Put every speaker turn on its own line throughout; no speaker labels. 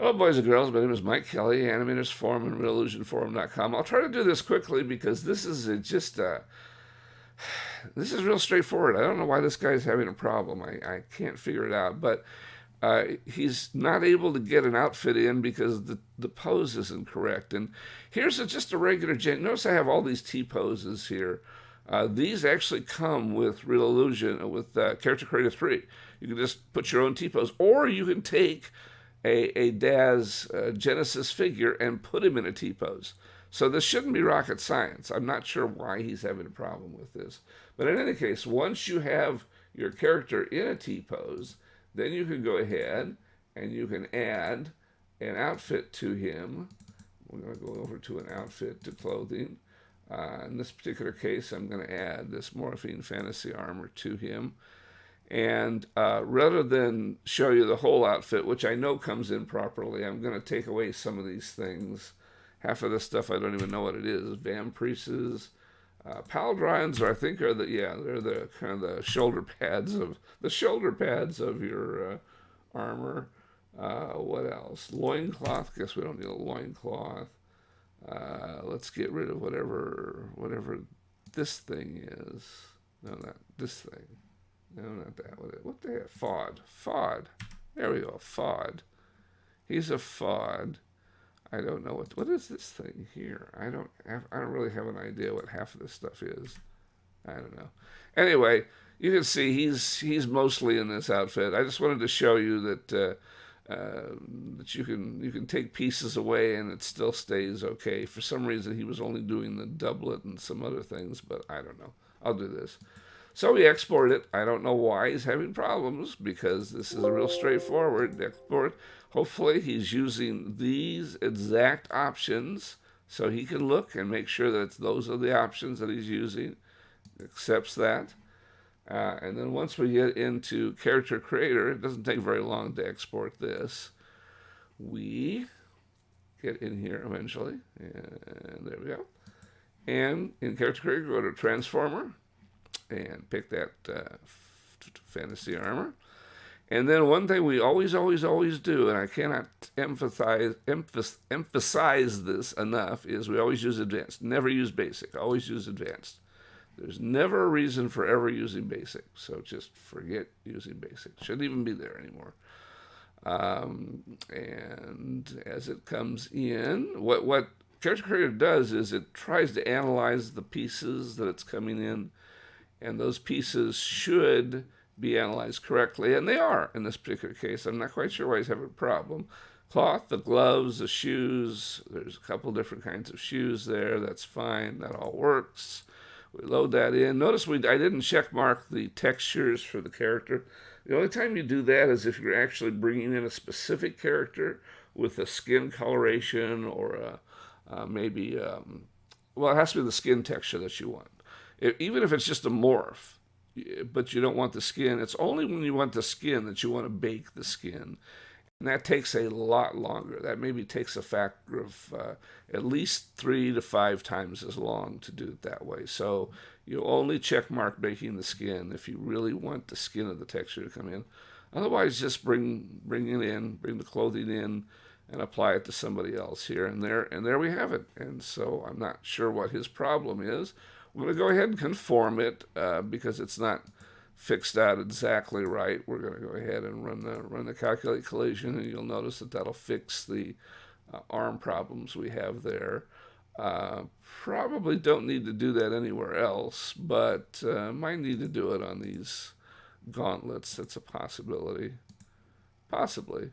Hello, boys and girls. My name is Mike Kelly, Animators Forum and RealIllusionForum.com. I'll try to do this quickly because this is this is real straightforward. I don't know why this guy's having a problem. I can't figure it out, but he's not able to get an outfit in because the pose isn't correct. And here's just a regular gen. Notice I have all these T poses here. These actually come with Real Illusion, with Character Creator 3. You can just put your own T pose, or you can take a Daz Genesis figure and put him in a T pose. So this shouldn't be rocket science. I'm not sure why he's having a problem with this. But in any case, once you have your character in a T pose, then you can go ahead and you can add an outfit to him. We're going to go over to an outfit to clothing. In this particular case, I'm going to add this Morphine Fantasy Armor to him. And rather than show you the whole outfit, which I know comes in properly, I'm going to take away some of these things. Half of this stuff I don't even know what it is. Vamprices, Paldrons, or I think they're the kind of the shoulder pads of your armor. What else? Loincloth. Guess we don't need a loincloth. Let's get rid of whatever this thing is. No, not this thing. No, not that. What the heck? Fod. There we go. Fod. He's a Fod. I don't know what is this thing here. I don't really have an idea what half of this stuff is. I don't know. Anyway, you can see he's mostly in this outfit. I just wanted to show you that that you can take pieces away and it still stays okay. For some reason, he was only doing the doublet and some other things, but I don't know. I'll do this. So we export it. I don't know why he's having problems because this is a real straightforward export. Hopefully he's using these exact options so he can look and make sure that those are the options that he's using. Accepts that. And then once we get into Character Creator, it doesn't take very long to export this. We get in here eventually. And there we go. And in Character Creator, go to Transformer and pick that Fantasy Armor. And then one thing we always do, and I cannot emphasize this enough, is we always use Advanced. Never use Basic. Always use Advanced. There's never a reason for ever using Basic, so just forget using Basic. Shouldn't even be there anymore. And as it comes in, what Character Creator does is it tries to analyze the pieces that it's coming in, and those pieces should be analyzed correctly, and they are in this particular case. I'm not quite sure why he's having a problem. Cloth, the gloves, the shoes, there's a couple different kinds of shoes there. That's fine. That all works. We load that in. Notice I didn't check mark the textures for the character. The only time you do that is if you're actually bringing in a specific character with a skin coloration or maybe, well, it has to be the skin texture that you want. Even if it's just a morph, but you don't want the skin, it's only when you want the skin that you want to bake the skin. And that takes a lot longer. That maybe takes a factor of at least 3 to 5 times as long to do it that way. So you only check mark baking the skin if you really want the skin of the texture to come in. Otherwise, just bring it in, bring the clothing in, and apply it to somebody else here and there. And there we have it. And so I'm not sure what his problem is. We're going to go ahead and conform it because it's not fixed out exactly right. We're going to go ahead and run the calculate collision, and you'll notice that that'll fix the arm problems we have there. Probably don't need to do that anywhere else, but might need to do it on these gauntlets. That's a possibility. Possibly.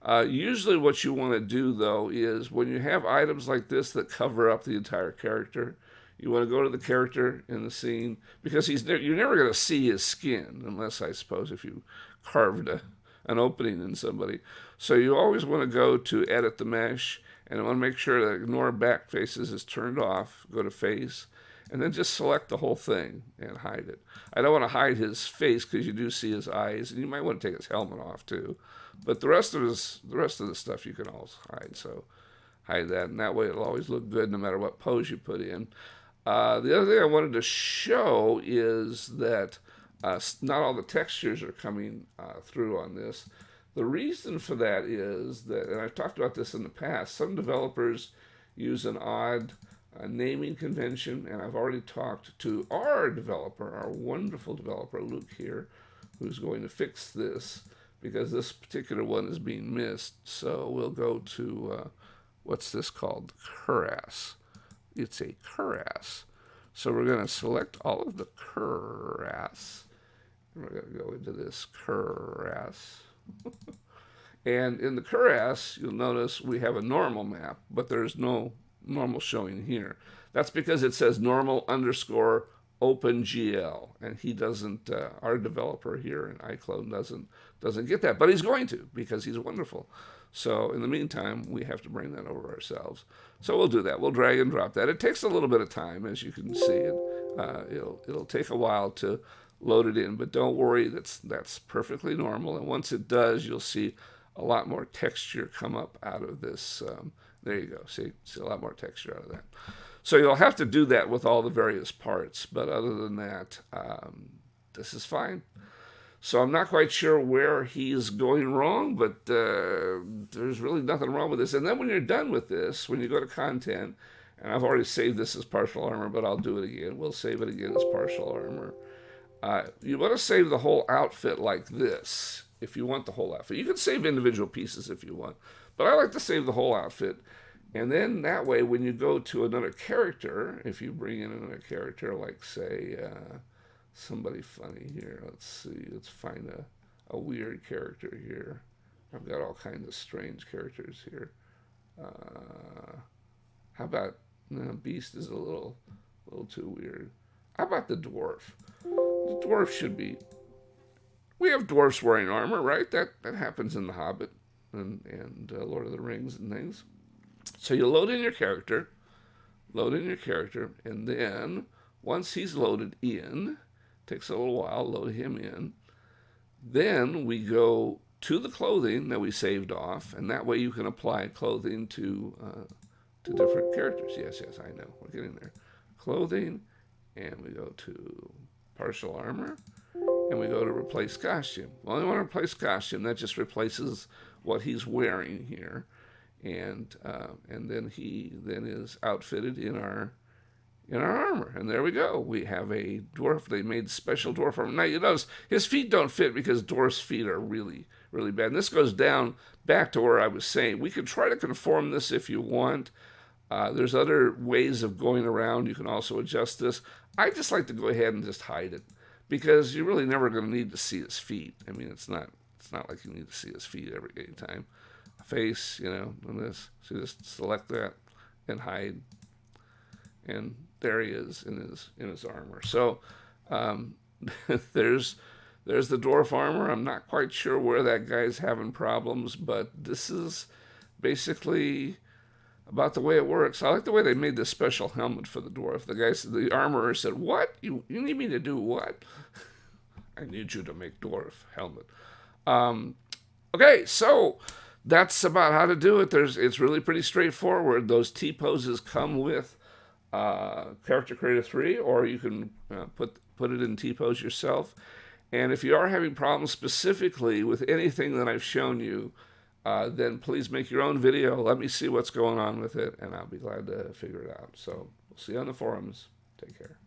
Usually what you want to do, though, is when you have items like this that cover up the entire character, you want to go to the character in the scene because you're never going to see his skin unless, I suppose, if you carved an opening in somebody. So you always want to go to edit the mesh, and I want to make sure that ignore back faces is turned off. Go to face, and then just select the whole thing and hide it. I don't want to hide his face because you do see his eyes, and you might want to take his helmet off too. But the rest of the stuff you can also hide. So hide that, and that way it'll always look good no matter what pose you put in. The other thing I wanted to show is that not all the textures are coming through on this. The reason for that is that, and I've talked about this in the past, some developers use an odd naming convention, and I've already talked to our developer, our wonderful developer, Luke here, who's going to fix this, because this particular one is being missed. So we'll go to, what's this called? Cuirass. It's a cuirass. So we're going to select all of the cuirass. We're going to go into this cuirass. And in the cuirass, you'll notice we have a normal map, but there's no normal showing here. That's because it says normal underscore OpenGL, and he doesn't. Our developer here in iClone doesn't get that, but he's going to, because he's wonderful. So in the meantime, we have to bring that over ourselves. So we'll do that. We'll drag and drop that. It takes a little bit of time, as you can see. It'll take a while to load it in, but don't worry. That's perfectly normal. And once it does, you'll see a lot more texture come up out of this. There you go. See a lot more texture out of that. So you'll have to do that with all the various parts, but other than that, this is fine. So I'm not quite sure where he's going wrong, but there's really nothing wrong with this. And then when you're done with this, when you go to content, and I've already saved this as partial armor, but I'll do it again. We'll save it again as partial armor. You want to save the whole outfit like this, if you want the whole outfit. You can save individual pieces if you want, but I like to save the whole outfit. And then that way, when you go to another character, if you bring in another character, like say somebody funny here, let's see, let's find a weird character here. I've got all kinds of strange characters here. How about, no, Beast is a little too weird. How about the Dwarf? The Dwarf should be, we have dwarfs wearing armor, right? That happens in The Hobbit and Lord of the Rings and things. So you load in your character, and then once he's loaded in, takes a little while, load him in, then we go to the clothing that we saved off, and that way you can apply clothing to different characters. Yes, I know, we're getting there. Clothing, and we go to partial armor, and we go to replace costume. Well, I want to replace costume. That just replaces what he's wearing here. And then he is outfitted in our armor, and there we go. We have a dwarf. They made special dwarf armor. Now you notice his feet don't fit because dwarf's feet are really, really bad. And this goes down back to where I was saying we could try to conform this if you want. There's other ways of going around. You can also adjust this. I just like to go ahead and just hide it, because you're really never going to need to see his feet. I mean, it's not like you need to see his feet every time. Face, and this. So just select that and hide, and there he is in his armor. So there's the dwarf armor. I'm not quite sure where that guy's having problems, but this is basically about the way it works. I like the way they made this special helmet for the dwarf. The armorer said, "What? You need me to do what?" I need you to make dwarf helmet. Okay, so that's about how to do it. It's really pretty straightforward. Those T poses come with Character Creator 3, or you can put it in T pose yourself. And if you are having problems specifically with anything that I've shown you, then please make your own video. Let me see what's going on with it, and I'll be glad to figure it out. So we'll see you on the forums. Take care.